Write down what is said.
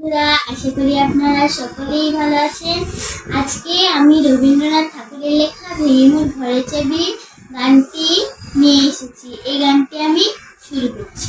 বন্ধুরা, আশা করি আপনারা সকলেই ভালো আছেন। আজকে আমি রবীন্দ্রনাথ ঠাকুরের লেখা ভেঙে মোর ঘরের চাবি গানটি নিয়ে এসেছি। এই গানটি আমি শুরু করছি।